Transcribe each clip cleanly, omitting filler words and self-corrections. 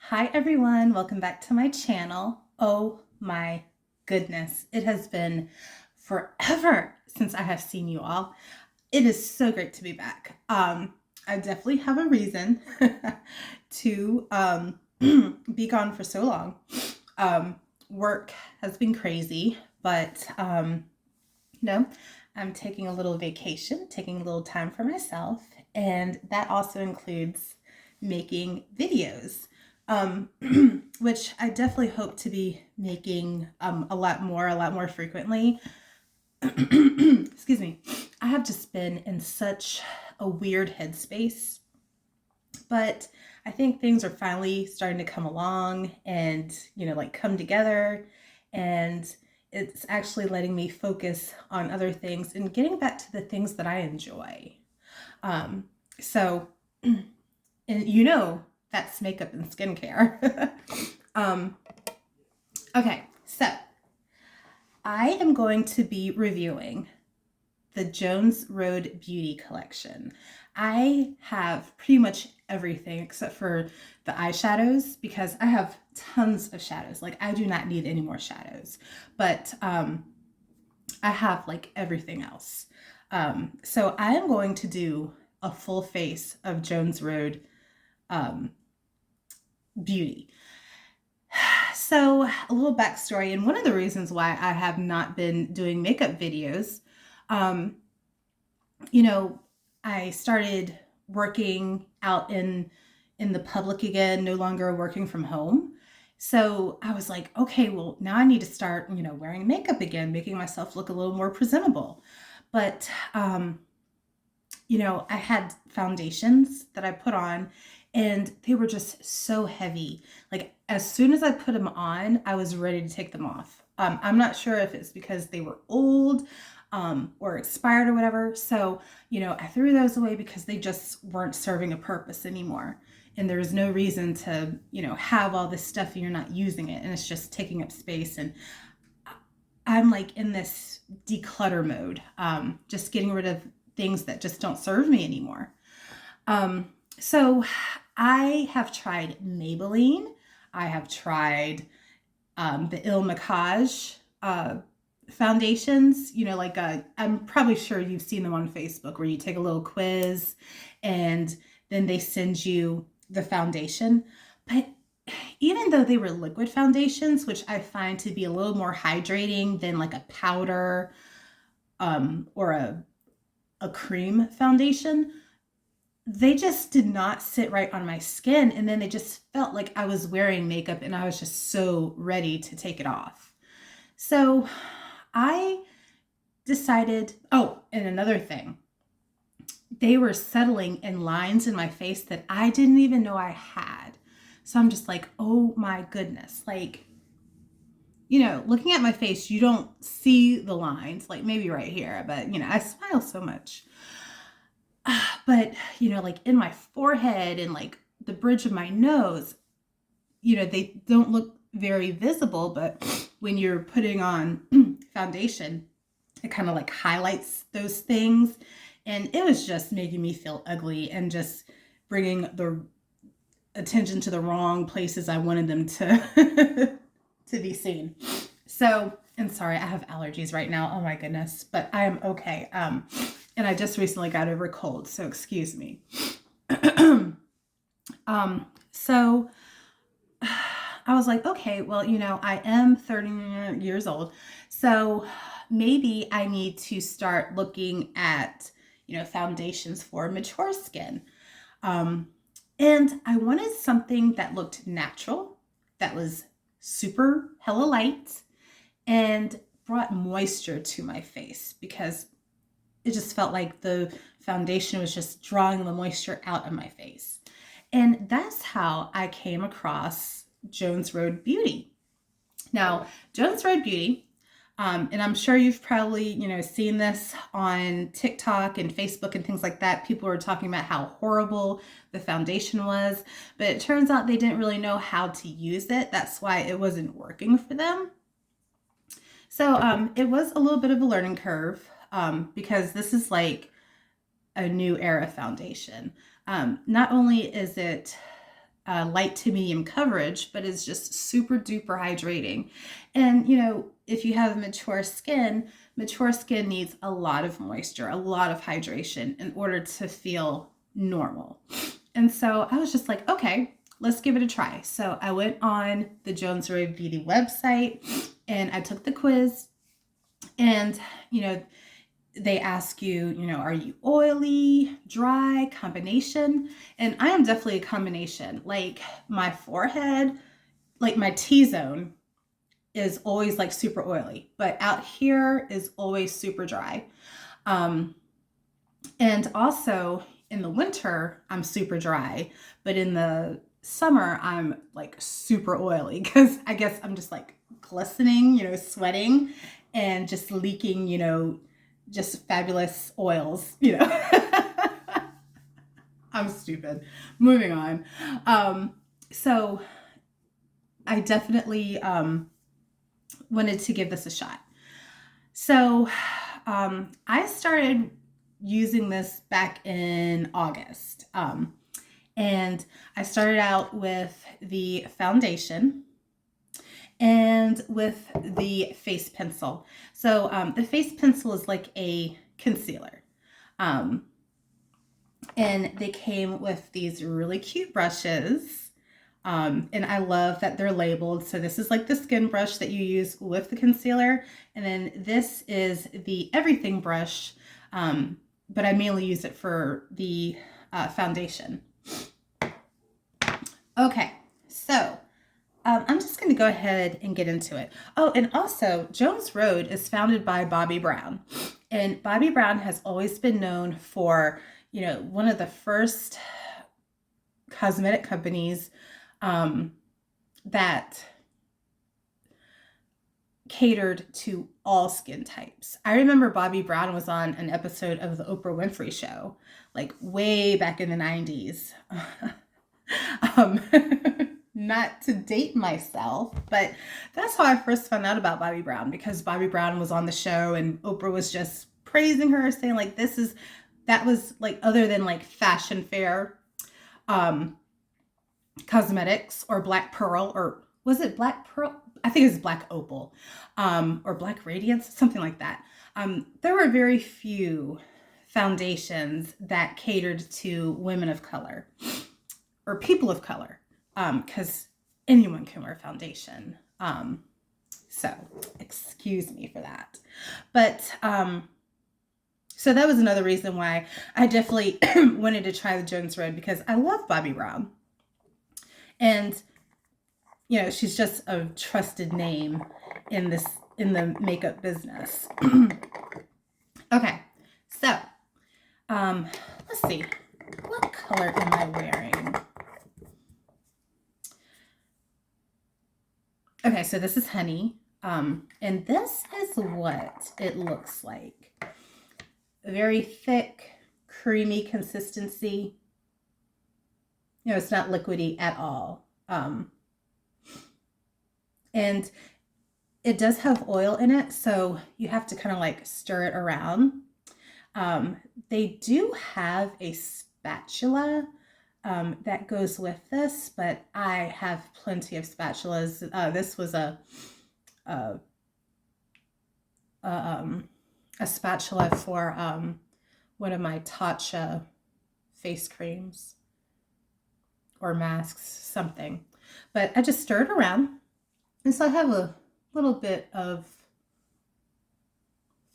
Hi everyone, welcome back to my channel. Oh my goodness, it has been forever since I have seen you all. It is so great to be back. I definitely have a reason to be gone for so long. Work has been crazy, but no, I'm taking a little vacation, taking a little time for myself, and that also includes making videos, um, which I definitely hope to be making a lot more frequently. Excuse me. I have just been in such a weird headspace, but I think things are finally starting to come along and, like come together. And it's actually letting me focus on other things and getting back to the things that I enjoy. Um, so, and that's makeup and skincare. um, okay, so I am going to be reviewing the Jones Road Beauty Collection. I have pretty much everything except for the eyeshadows because I have tons of shadows. Like I do not need any more shadows, but I have like everything else. So I am going to do a full face of Jones Road Beauty. So a little backstory, and one of the reasons why I have not been doing makeup videos, um, you know, I started working out in the public again, no longer working from home. So I was like, okay, well, now I need to start, wearing makeup again, making myself look a little more presentable. But I had foundations that I put on and they were just so heavy. Like as soon as I put them on, I was ready to take them off. I'm not sure if it's because they were old or expired or whatever. So, I threw those away because they just weren't serving a purpose anymore. And there's no reason to, have all this stuff and you're not using it and it's just taking up space. And I'm like in this declutter mode, just getting rid of things that just don't serve me anymore. So I have tried Maybelline. I have tried the Il Macage foundations. I'm probably sure you've seen them on Facebook where you take a little quiz and then they send you the foundation. But even though they were liquid foundations, which I find to be a little more hydrating than like a powder or a cream foundation, they just did not sit right on my skin. And then they just felt like I was wearing makeup and I was just so ready to take it off. So I decided, oh, and another thing, they were settling in lines in my face that I didn't even know I had. So I'm just like, oh my goodness. Like, looking at my face, you don't see the lines, like maybe right here, but I smile so much. But, like in my forehead and like the bridge of my nose, they don't look very visible, but when you're putting on foundation, it kind of like highlights those things. And it was just making me feel ugly and just bringing the attention to the wrong places I wanted them to to be seen. So, and sorry, I have allergies right now. Oh my goodness, but I am okay. And I just recently got over a cold, so excuse me. So I was like, okay, well, I am 30 years old, so maybe I need to start looking at, foundations for mature skin. And I wanted something that looked natural, that was super hella light, and brought moisture to my face because it just felt like the foundation was just drawing the moisture out of my face. And that's how I came across Jones Road Beauty. Now, Jones Road Beauty, and I'm sure you've probably, seen this on TikTok and Facebook and things like that. People were talking about how horrible the foundation was, but it turns out they didn't really know how to use it. That's why it wasn't working for them. So it was a little bit of a learning curve because this is like a new era foundation. Not only is it light to medium coverage, but is just super duper hydrating. And, you know, if you have mature skin needs a lot of moisture, a lot of hydration in order to feel normal. And so I was just like, okay, let's give it a try. So I went on the Jones Road Beauty website and I took the quiz. And, you know, they ask you, you know, are you oily, dry, combination? And I am definitely a combination. Like my forehead, like my T-zone is always like super oily, but out here is always super dry. And also in the winter, I'm super dry, but in the summer, I'm like super oily because I guess I'm just like glistening, you know, sweating and just leaking, you know, just fabulous oils, you know. I'm stupid. Moving on. So I definitely wanted to give this a shot. So I started using this back in August. And I started out with the foundation and with the face pencil. So the face pencil is like a concealer. And they came with these really cute brushes. And I love that they're labeled. So this is like the skin brush that you use with the concealer. And then this is the everything brush, but I mainly use it for the foundation. Okay, so I'm just going to go ahead and get into it. Oh, and also Jones Road is founded by Bobbi Brown. And Bobbi Brown has always been known for, you know, one of the first cosmetic companies that catered to all skin types. I remember Bobbi Brown was on an episode of the Oprah Winfrey Show, like way back in the 90s. Not to date myself, but that's how I first found out about Bobbi Brown, because Bobbi Brown was on the show and Oprah was just praising her, saying like that was like, other than like Fashion Fair cosmetics or Black Pearl, or was it Black Pearl? I think it was Black Opal, or Black Radiance, something like that. There were very few foundations that catered to women of color or people of color, because anyone can wear foundation. So excuse me for that. But so that was another reason why I definitely wanted to try the Jones Road, because I love Bobbi Brown. And, you know, she's just a trusted name in the makeup business. Okay, so let's see. What color am I wearing? Okay, so this is Honey. And this is what it looks like. A very thick, creamy consistency. You know, it's not liquidy at all. And it does have oil in it, so you have to kind of like stir it around. They do have a spatula that goes with this, but I have plenty of spatulas. This was a spatula for one of my Tatcha face creams or masks, something. But I just stirred around. And so I have a little bit of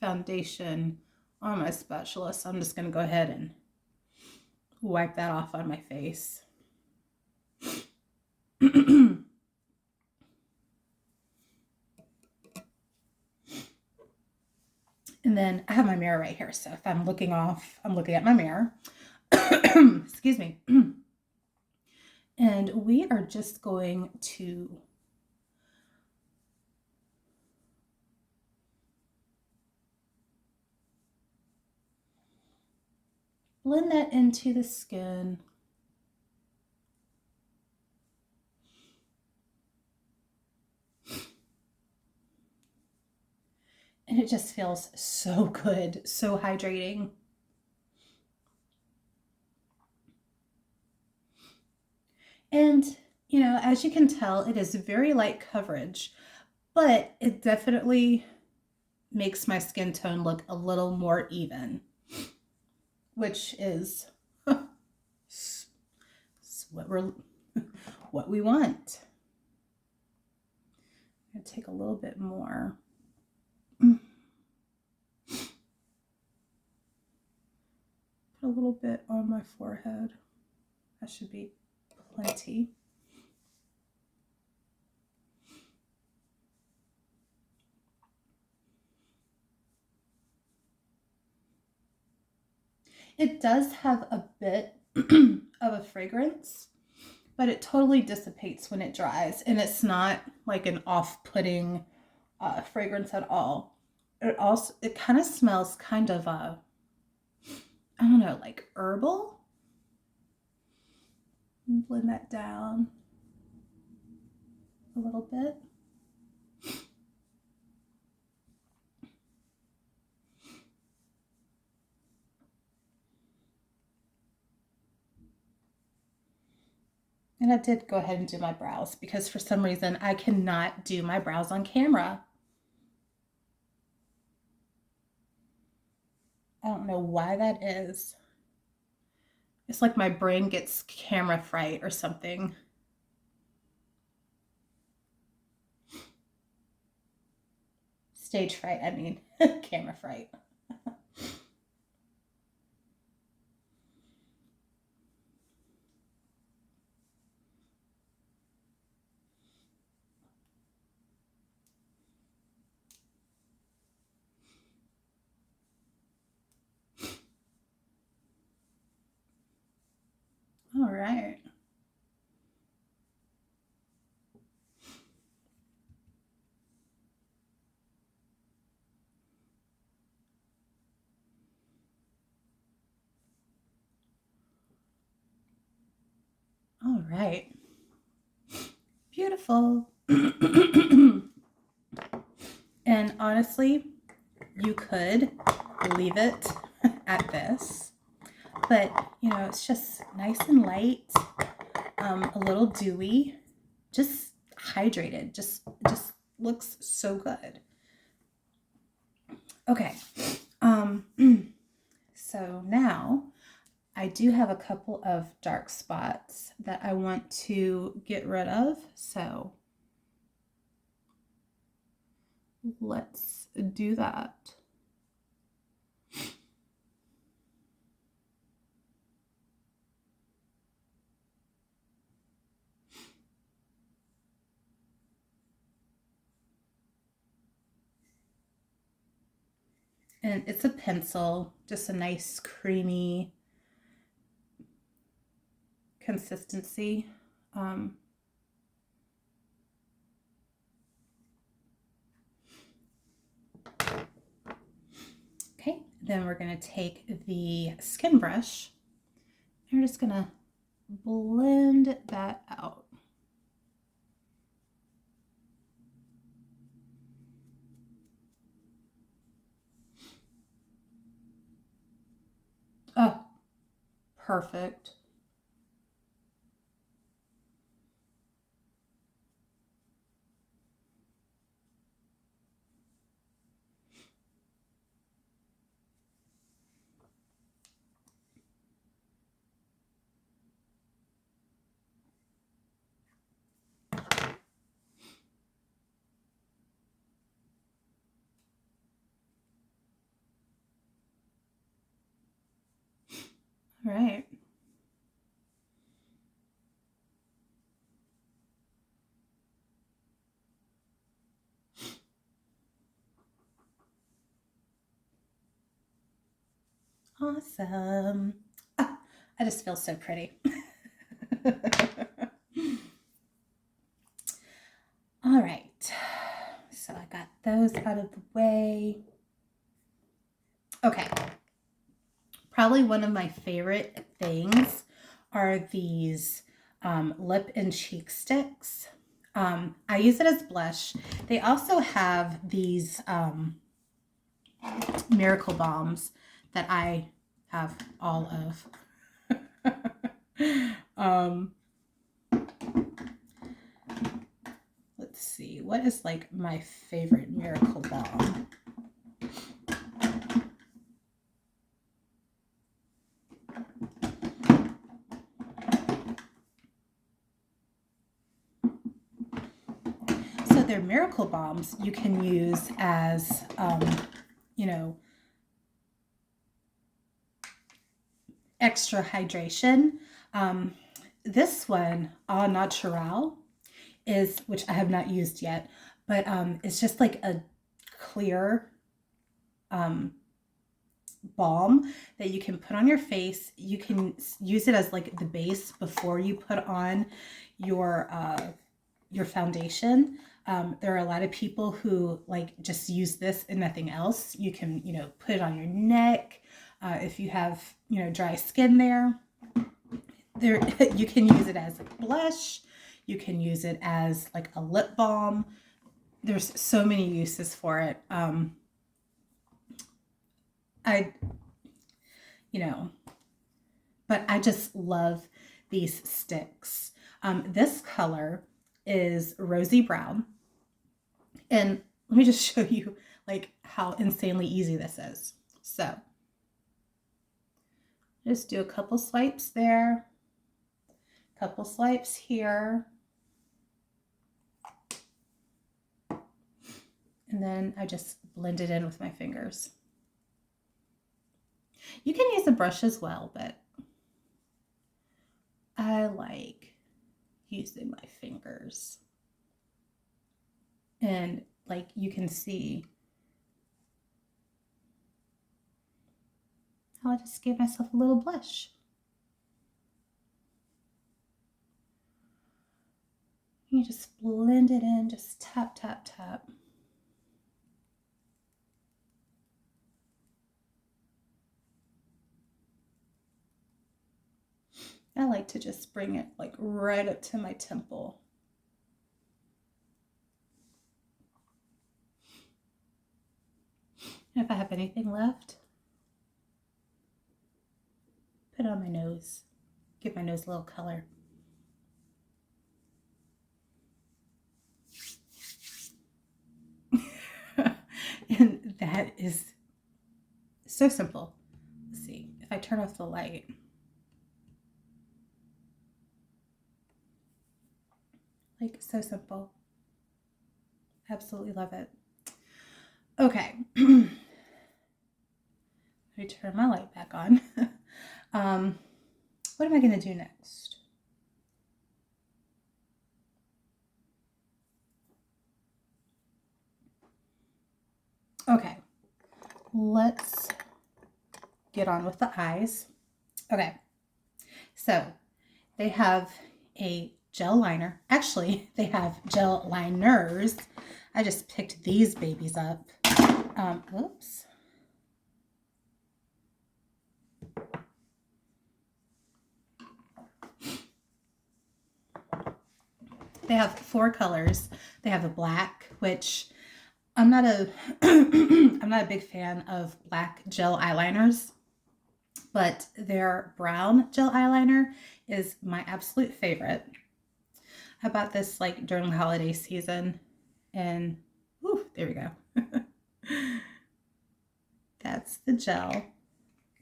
foundation on my spatula. So I'm just going to go ahead and wipe that off on my face. And then I have my mirror right here. So if I'm looking off, I'm looking at my mirror. Excuse me. And we are just going to blend that into the skin. And it just feels so good, so hydrating. And, you know, as you can tell, it is very light coverage, but it definitely makes my skin tone look a little more even, which is what what we want. I'm going to take a little bit more. Put a little bit on my forehead. That should be plenty. It does have a bit of a fragrance, but it totally dissipates when it dries, and it's not like an off-putting fragrance at all. It kind of smells kind of I don't know, like herbal. Blend that down a little bit. And I did go ahead and do my brows because for some reason I cannot do my brows on camera. I don't know why that is. It's like my brain gets camera fright or something. Stage fright, I mean, camera fright. All right. All right. Beautiful. And honestly, you could leave it at this, but you know, it's just nice and light, a little dewy, just hydrated, just looks so good. Okay. Um, so now I do have a couple of dark spots that I want to get rid of. So let's do that. And it's a pencil, just a nice creamy consistency. Okay, then we're going to take the skin brush and we're just going to blend that out. Oh, perfect. All right. Awesome. Ah, I just feel so pretty. All right. So I got those out of the way. Okay. Probably one of my favorite things are these lip and cheek sticks. I use it as blush. They also have these Miracle Bombs that I have all of. see, what is like my favorite Miracle Balm? So they're Miracle Balms you can use as, you know, extra hydration. This one, Au Naturel, is, which I have not used yet, but it's just like a clear balm that you can put on your face. You can use it as like the base before you put on your foundation. There are a lot of people who like just use this and nothing else. You can, you know, put it on your neck. If you have, you know, dry skin there, you can use it as a blush. You can use it as like a lip balm. There's so many uses for it. You know, but I just love these sticks. This color is rosy brown. And let me just show you like how insanely easy this is. So just do a couple swipes there, couple swipes here. And then I just blend it in with my fingers. You can use a brush as well, but I like using my fingers. And like you can see how I just gave myself a little blush. You just blend it in, just tap, tap, tap. I like to just bring it like right up to my temple. And if I have anything left, put it on my nose. Give my nose a little color. And that is so simple. Let's see, if I turn off the light. Like, so simple. Absolutely love it. Okay. Let me turn my light back on. What am I going to do next? Okay. Let's get on with the eyes. Okay. So they have a gel liner. Actually, they have gel liners. I just picked these babies up. Oops. They have 4 colors. They have a black, which I'm not a I'm not a big fan of black gel eyeliners, but their brown gel eyeliner is my absolute favorite. I bought this like during the holiday season, and whew, there we go. That's the gel.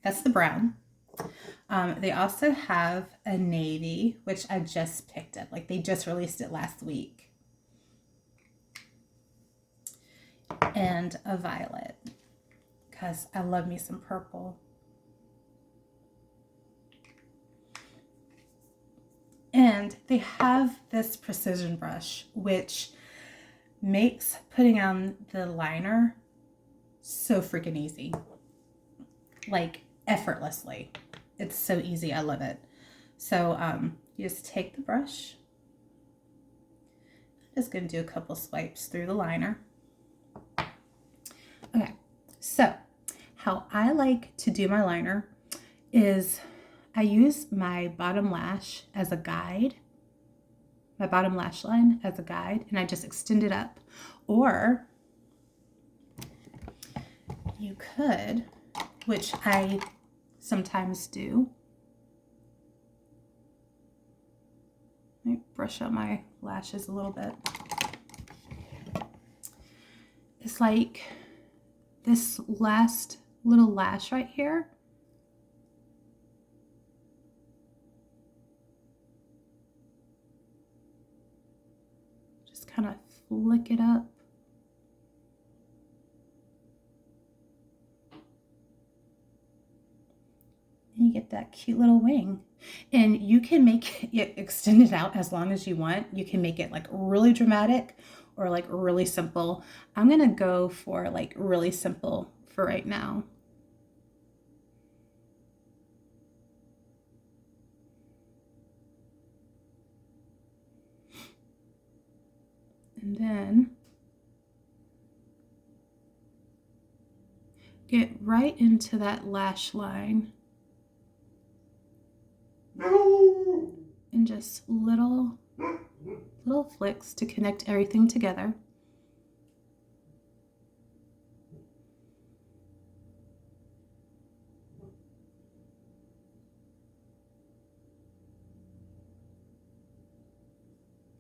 That's the brown. They also have a navy, which I just picked up. Like they just released it last week. And a violet, because I love me some purple. And they have this precision brush, which makes putting on the liner so freaking easy. Like effortlessly. It's so easy. I love it. So you just take the brush. I'm just going to do a couple swipes through the liner. Okay, so how I like to do my liner is I use my bottom lash as a guide, my bottom lash line as a guide, and I just extend it up. Or you could, which I sometimes do, let me brush out my lashes a little bit. is like this last little lash right here. Just kind of flick it up. And you get that cute little wing. And you can make it extend it out as long as you want. You can make it like really dramatic or like really simple. I'm gonna go for like really simple for right now. And then get right into that lash line. And just little flicks to connect everything together.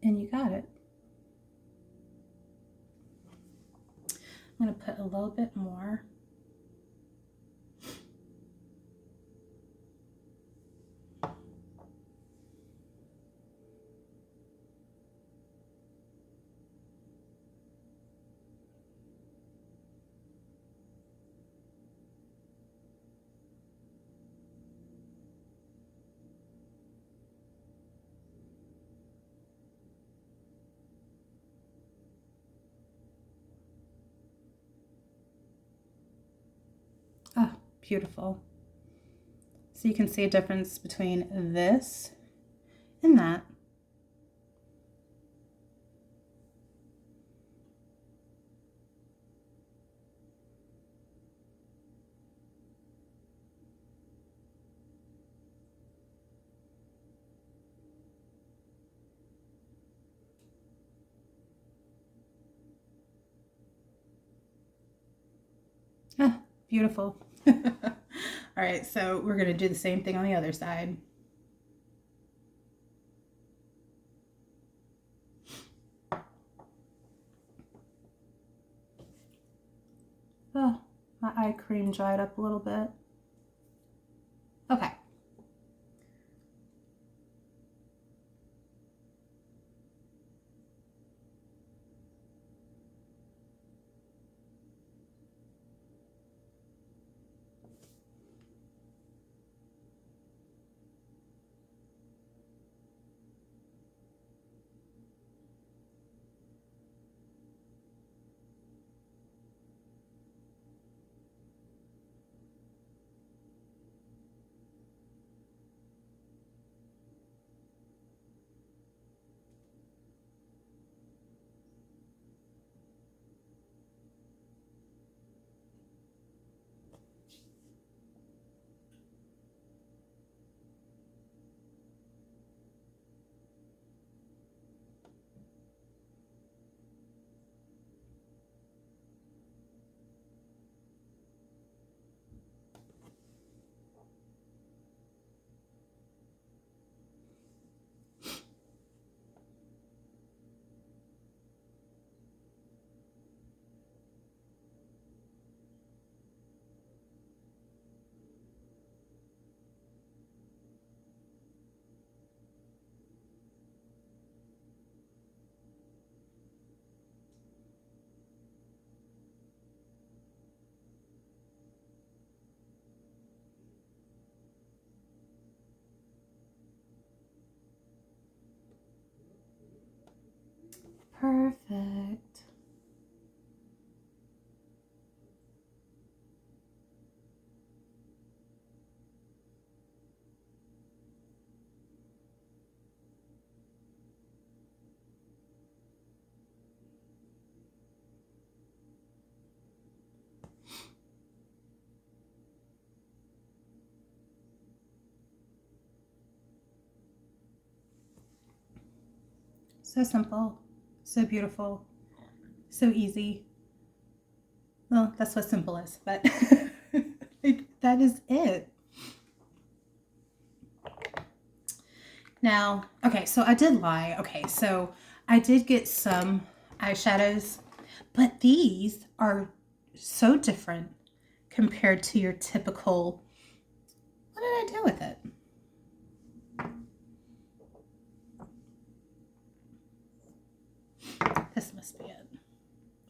And you got it. I'm going to put a little bit more. Ah, beautiful. So you can see a difference between this and that. Ah, beautiful. All right, so we're going to do the same thing on the other side. Oh, my eye cream dried up a little bit. Okay. Perfect. So simple, so beautiful, so easy. Well, that's what simple is, but like, that is it. Now, okay, so I did lie. Okay, so I did get some eyeshadows, But these are so different compared to your typical, what did I do with it? This must be it.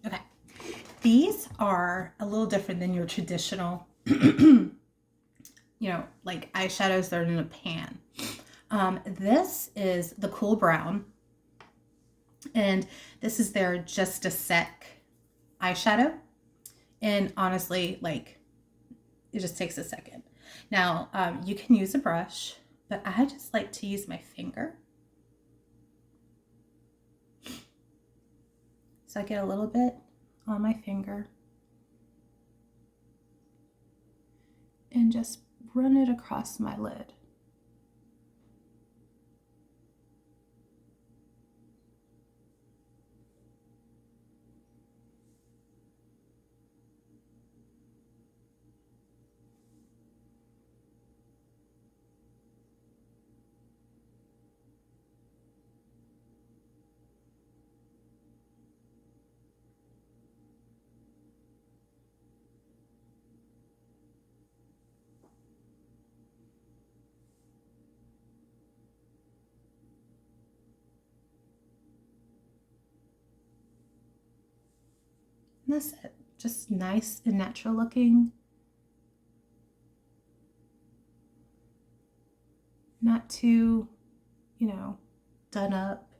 Okay. These are a little different than your traditional, like eyeshadows that are in a pan. This is the Cool Brown, and this is their Just a Sec eyeshadow. And honestly, like, it just takes a second. Now, you can use a brush, but I just like to use my finger. So I get a little bit on my finger and just run it across my lid. And that's it. Just nice and natural looking. Not too, done up.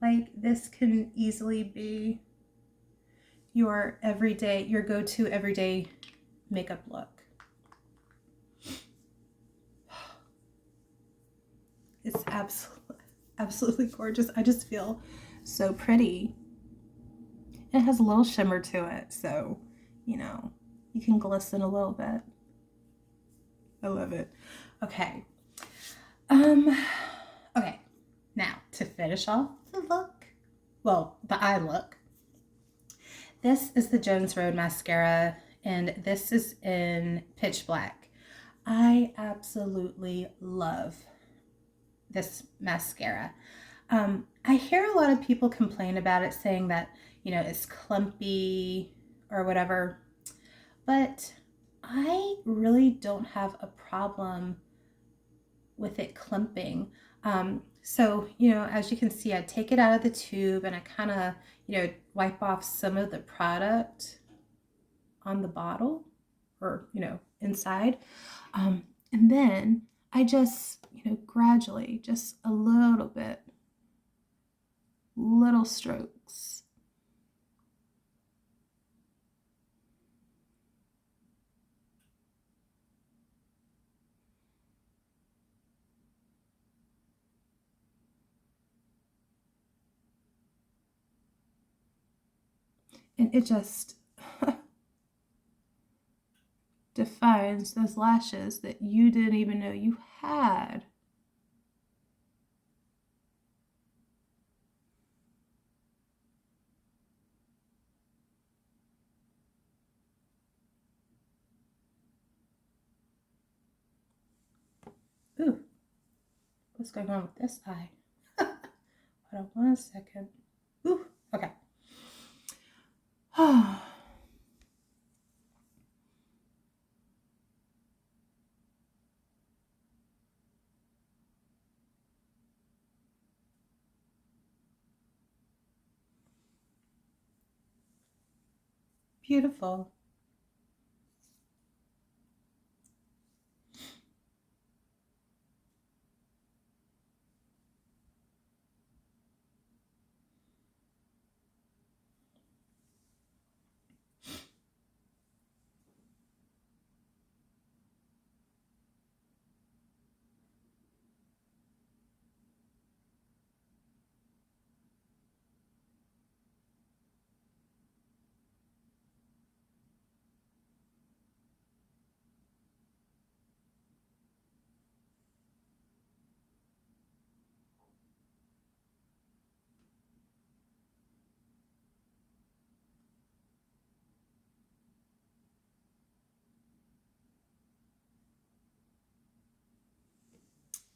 Like, this can easily be your go-to everyday makeup look. It's absolutely gorgeous. I just feel so pretty. It has a little shimmer to it, so, you can glisten a little bit. I love it. Okay. Okay. Now, to finish off the look, the eye look, this is the Jones Road mascara, and this is in Pitch Black. I absolutely love this mascara. I hear a lot of people complain about it, saying that, it's clumpy or whatever, but I really don't have a problem with it clumping. So, as you can see, I take it out of the tube and I kind of, wipe off some of the product on the bottle or, inside. And then I just, gradually, just a little bit, little strokes. And it just defines those lashes that you didn't even know you had. Ooh, what's going on with this eye? Hold on 1 second. Ooh, okay. Beautiful.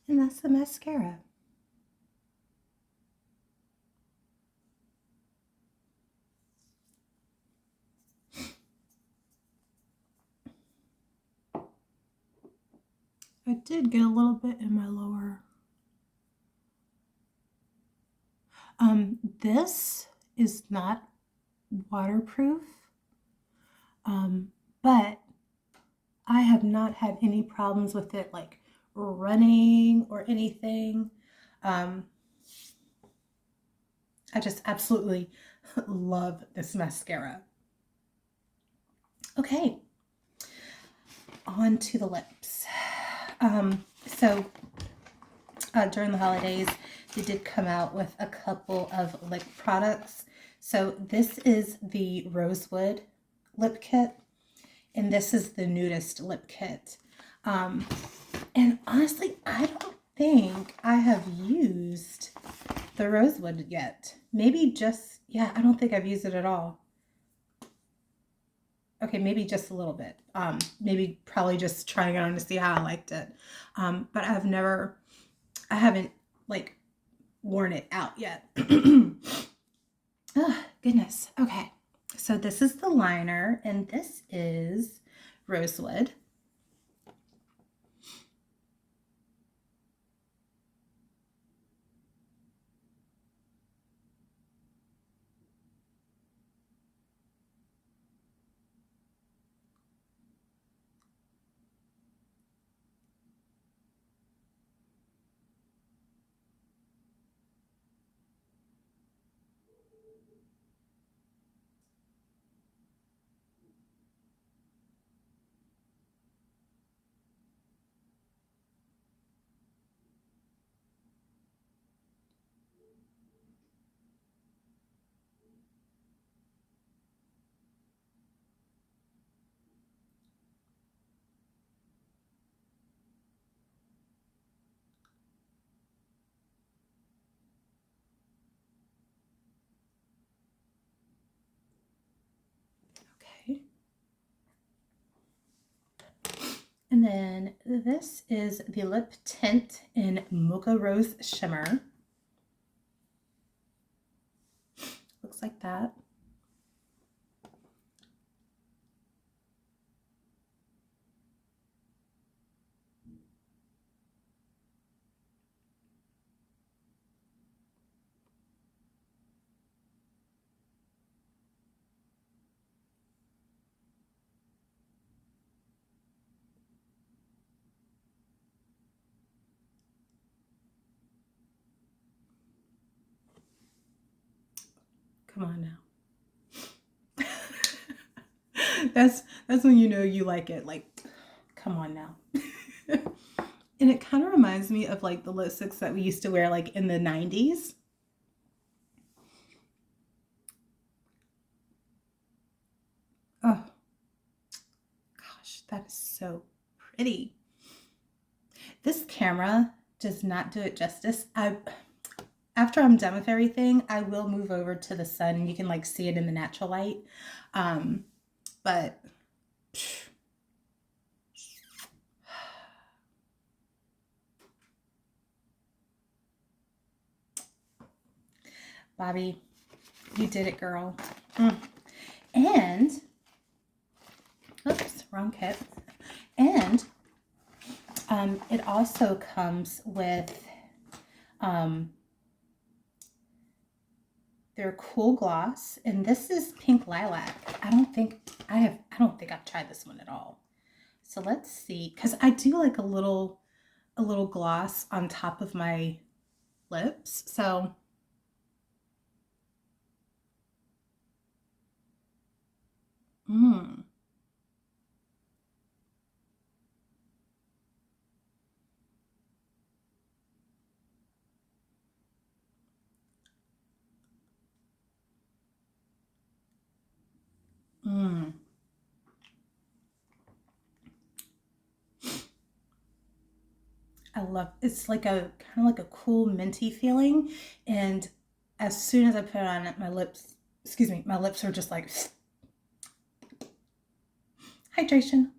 And that's the mascara. I did get a little bit in my lower. This is not waterproof, but I have not had any problems with it like running or anything. I just absolutely love this mascara. Okay, on to the lips. During the holidays, they did come out with a couple of lip products. So this is the Rosewood lip kit, and this is the Nudist lip kit. And honestly, I don't think I have used the Rosewood yet. Maybe just, yeah, I don't think I've used it at all. Okay, maybe just a little bit. Maybe probably just trying it on to see how I liked it. But I haven't like worn it out yet. Oh, goodness. Okay, so this is the liner, and this is Rosewood. Okay. And then this is the lip tint in Mocha Rose Shimmer. Looks like that. Come on now. That's when you know you like it. Like, come on now. And it kind of reminds me of like the lipsticks that we used to wear like in the 90s. Oh, gosh, that is so pretty. This camera does not do it justice. After I'm done with everything, I will move over to the sun and you can like see it in the natural light. But Bobbi, you did it, girl. And, oops, wrong kit. And it also comes with their Cool Gloss, and this is Pink Lilac. I don't think I've tried this one at all. So let's see, because I do like a little gloss on top of my lips. So mm, mm. I love it's like a kind of like a cool minty feeling, and as soon as I put it on, my lips, excuse me, my lips are just like hydration.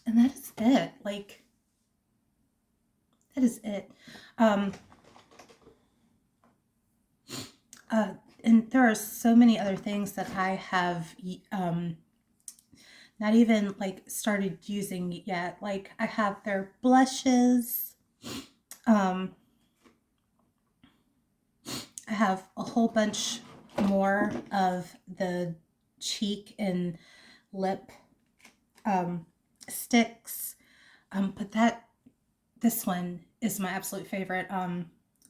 And that is it. Like, that is it. Um, and there are so many other things that I have not even like started using yet. Like I have their blushes. I have a whole bunch more of the cheek and lip sticks. But this one is my absolute favorite.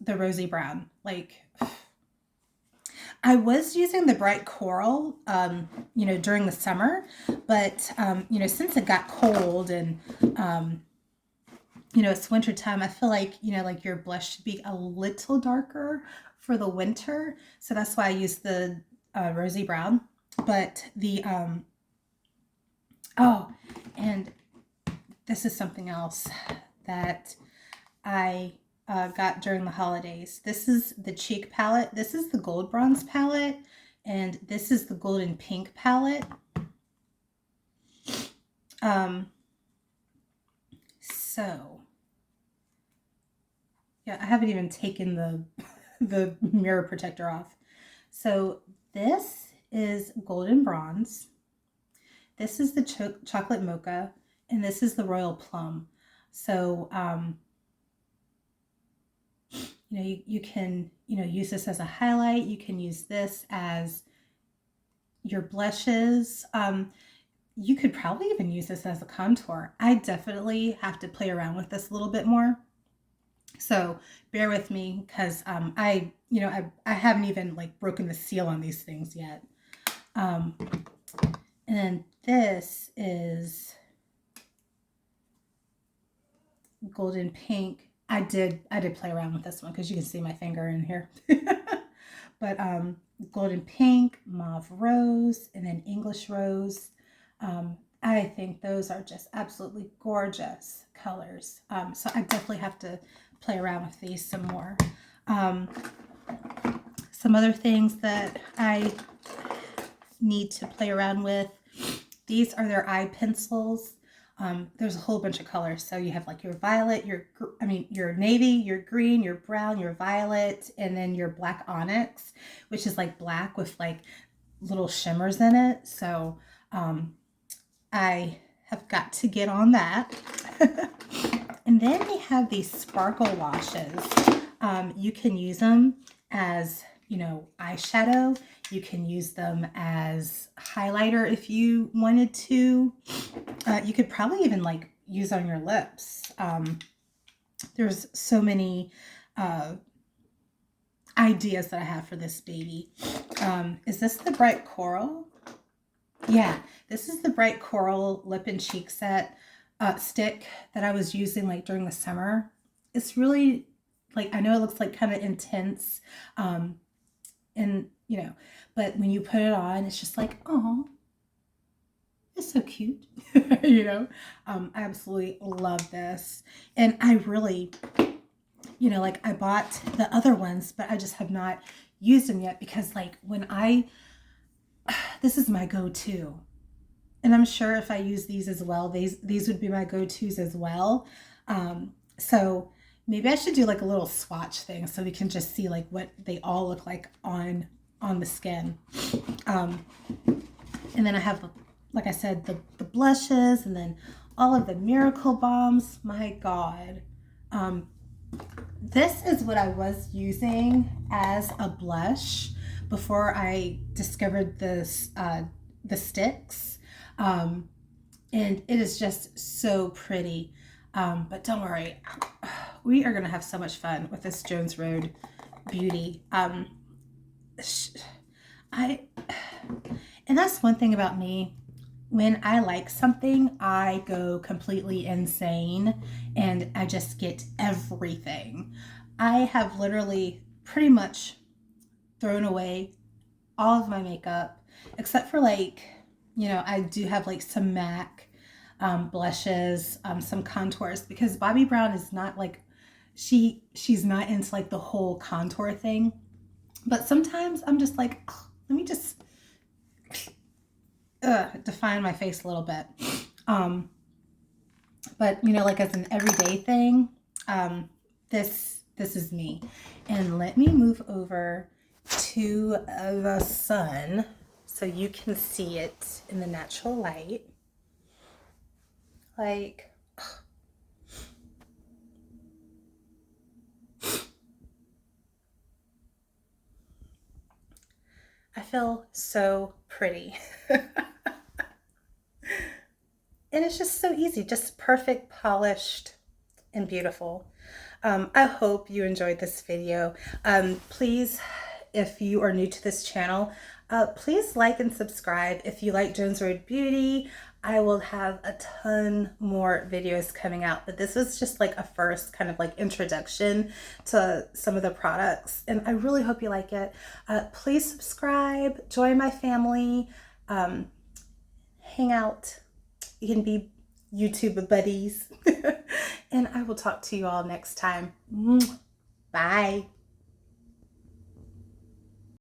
The rosy brown. Like I was using the bright coral, during the summer, but since it got cold and it's winter time, I feel like like your blush should be a little darker for the winter, so that's why I use the rosy brown. But the oh, and this is something else that I got during the holidays. This is the cheek palette. This is the gold bronze palette, and this is the golden pink palette. So yeah, I haven't even taken the mirror protector off. So this is golden bronze. This is the chocolate mocha, and this is the royal plum. So you can use this as a highlight. You can use this as your blushes. You could probably even use this as a contour. I definitely have to play around with this a little bit more. So bear with me, because I haven't even like broken the seal on these things yet. And then this is golden pink. I did play around with this one because you can see my finger in here. But golden pink, mauve rose, and then English rose. I think those are just absolutely gorgeous colors. So I definitely have to play around with these some more. Some other things that I need to play around with. These are their eye pencils. There's a whole bunch of colors. So you have like your violet, your navy, your green, your brown, your violet, and then your black onyx, which is like black with like little shimmers in it. So I have got to get on that. And then we have these sparkle washes. You can use them as, eyeshadow. You can use them as highlighter if you wanted to. You could probably even like use on your lips. There's so many ideas that I have for this baby. Is this the bright coral? Yeah, this is the bright coral lip and cheek set stick that I was using like during the summer. It's really like, I know it looks like kind of intense, and but when you put it on, it's just like, oh, it's so cute. I absolutely love this. And I really, like I bought the other ones, but I just have not used them yet, because like this is my go-to. And I'm sure if I use these as well, these would be my go-tos as well. So maybe I should do like a little swatch thing so we can just see like what they all look like on the skin. And then I have, like I said, the blushes, and then all of the Miracle Balms. My God. This is what I was using as a blush before I discovered this, the sticks. And it is just so pretty. But don't worry, we are going to have so much fun with this Jones Road beauty. And that's one thing about me. When I like something, I go completely insane and I just get everything. I have literally pretty much thrown away all of my makeup, except for like, I do have like some MAC blushes, some contours, because Bobbi Brown is not like, she's not into like the whole contour thing. But sometimes I'm just like, oh, let me just define my face a little bit. But like as an everyday thing, this is me. And let me move over to the sun so you can see it in the natural light. Like, I feel so pretty. And it's just so easy, just perfect, polished, and beautiful. I hope you enjoyed this video. Please, if you are new to this channel, please like and subscribe. If you like Jones Road Beauty, I will have a ton more videos coming out, but this was just like a first kind of like introduction to some of the products, and I really hope you like it. Please subscribe, join my family, hang out. You can be YouTube buddies. And I will talk to you all next time. Bye.